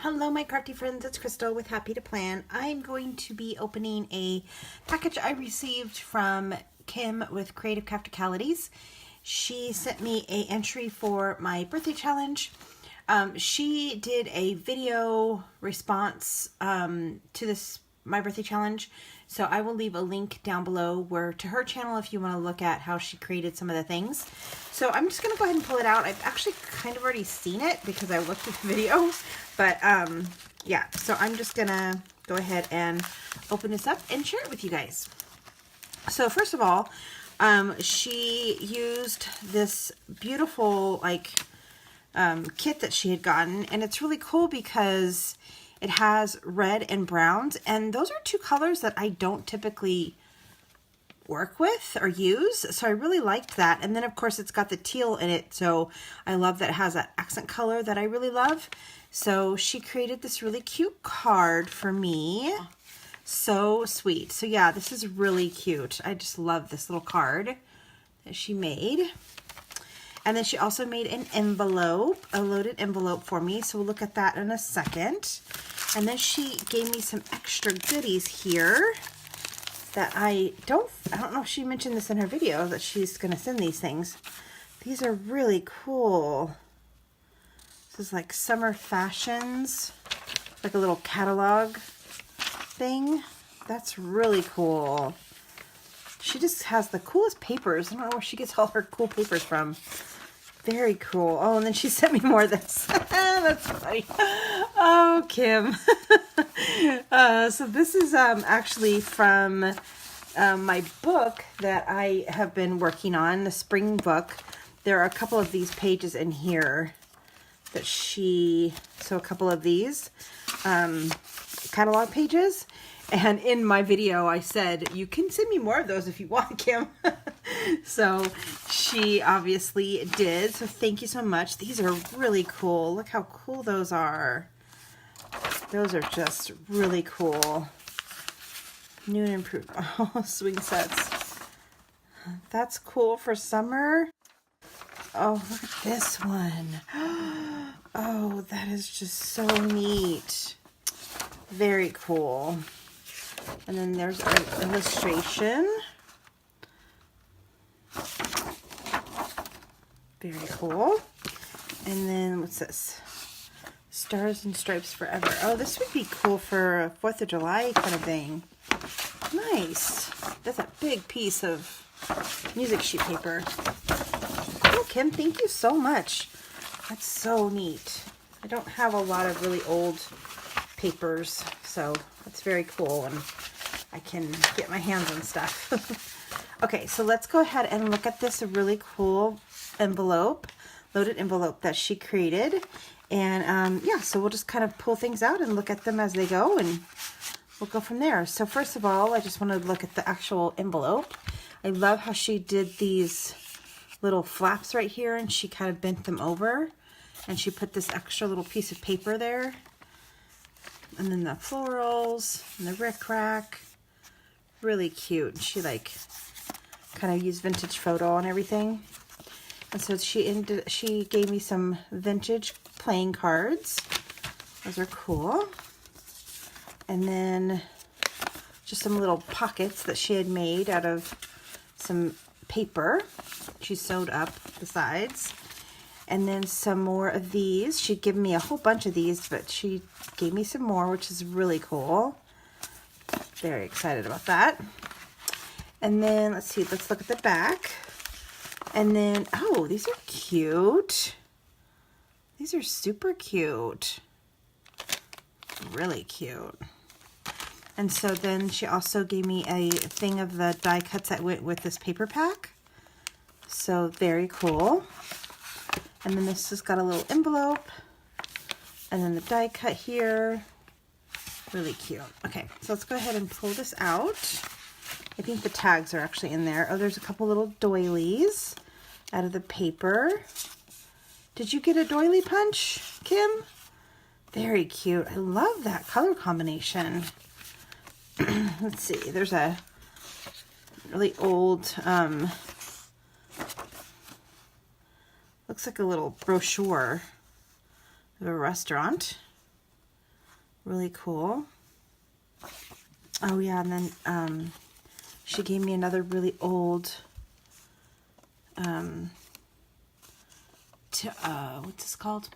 Hello my crafty friends, it's Crystal with Happy to Plan. I'm going to be opening a package I received from Kim with Creative Crafticalities. She sent me an entry for my birthday challenge. She did a video response to this my birthday challenge, so I will leave a link down below to her channel if you want to look at how she created some of the things. So I'm just going to go ahead and pull it out. I've actually kind of already seen it because I looked at the video, but yeah, so I'm just going to go ahead and open this up and share it with you guys. So first of all, she used this beautiful kit that she had gotten, and it's really cool because it has red and browns, and those are two colors that I don't typically work with or use, so I really liked that. And then of course it's got the teal in it, so I love that it has that accent color that I really love. So she created this really cute card for me. So sweet. So yeah, this is really cute. I just love this little card that she made. And then she also made an envelope, a loaded envelope for me. So we'll look at that in a second. And then she gave me some extra goodies here that I don't know if she mentioned this in her video that she's going to send these things. These are really cool. This is like summer fashions, like a little catalog thing. That's really cool. She just has the coolest papers. I don't know where she gets all her cool papers from. Very cool. Oh, and then she sent me more of this. That's funny. Oh, Kim. So this is actually from my book that I have been working on, the spring book. There are a couple of these pages in here that so a couple of these catalog pages. And in my video, I said, you can send me more of those if you want, Kim. So she obviously did. So thank you so much. These are really cool. Look how cool those are. Those are just really cool. New and improved. Oh, swing sets. That's cool for summer. Oh, look at this one. Oh, that is just so neat. Very cool. And then there's an illustration. Very cool. And then what's this? Stars and Stripes Forever. Oh, this would be cool for a 4th of July kind of thing. Nice. That's a big piece of music sheet paper. Oh, Kim, thank you so much. That's so neat. I don't have a lot of really old papers, so that's very cool, and I can get my hands on stuff. Okay, so let's go ahead and look at this really cool envelope, loaded envelope that she created. And yeah, so we'll just kind of pull things out and look at them as they go, and we'll go from there. So first of all, I just want to look at the actual envelope. I love how she did these little flaps right here, and she kind of bent them over, and she put this extra little piece of paper there. And then the florals and the rickrack, really cute. She kind of used vintage photo and everything. And so she gave me some vintage playing cards. Those are cool. And then just some little pockets that she had made out of some paper. She sewed up the sides. And then some more of these. She'd given me a whole bunch of these, but she gave me some more, which is really cool. Very excited about that. And then, let's see, let's look at the back. And then, oh, these are cute. These are super cute. Really cute. And so then she also gave me a thing of the die cuts that went with this paper pack. So very cool. And then this has got a little envelope. And then the die cut here. Really cute. Okay, so let's go ahead and pull this out. I think the tags are actually in there. Oh, there's a couple little doilies out of the paper. Did you get a doily punch, Kim? Very cute. I love that color combination. Let's see. There's a really old, looks like a little brochure of a restaurant. Really cool. Oh yeah, and then she gave me another really old what's this called?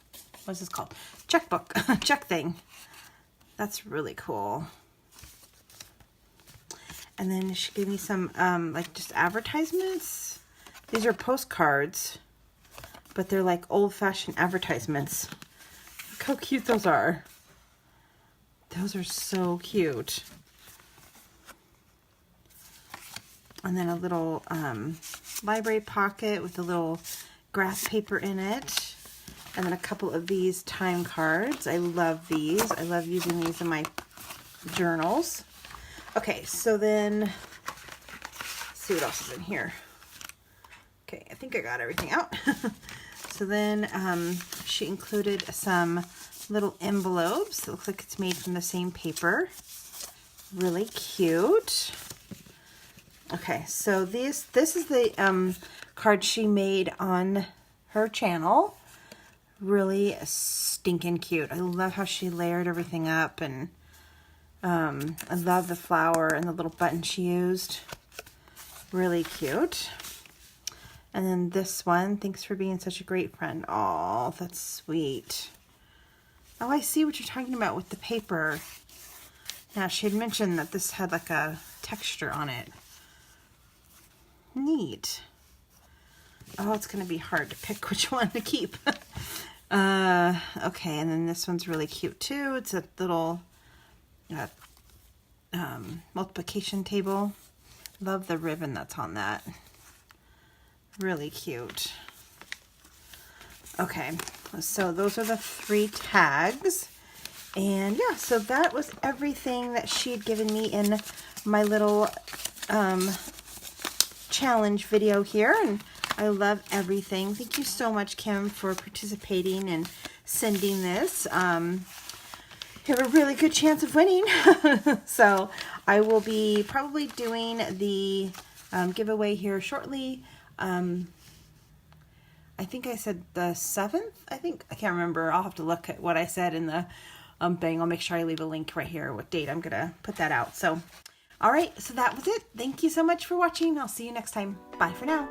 What's this called? Checkbook. Check thing. That's really cool. And then she gave me some like just advertisements. These are postcards, but they're like old-fashioned advertisements. Look how cute those are. Those are so cute. And then a little library pocket with a little graph paper in it. And then a couple of these time cards. I love these. I love using these in my journals. Okay, so then, let's see what else is in here. Okay, I think I got everything out. So then she included some little envelopes. It looks like it's made from the same paper. Really cute. Okay, so this is the card she made on her channel. Really stinking cute. I love how she layered everything up, and I love the flower and the little button she used. Really cute. And then this one, thanks for being such a great friend. Oh, that's sweet. Oh, I see what you're talking about with the paper. Yeah, she had mentioned that this had like a texture on it. Neat. Oh, it's going to be hard to pick which one to keep. Okay, and then this one's really cute too. It's a little multiplication table. Love the ribbon that's on that. Really cute. Okay, so those are the 3 tags. And yeah, so that was everything that she had given me in my little challenge video here, and I love everything. Thank you so much, Kim, for participating and sending this. You have a really good chance of winning. So I will be probably doing the giveaway here shortly. I think I said the 7th, I can't remember. I'll have to look at what I said in the thing. I'll make sure I leave a link right here, what date I'm gonna put that out. So all right, so that was it. Thank you so much for watching. I'll see you next time. Bye for now.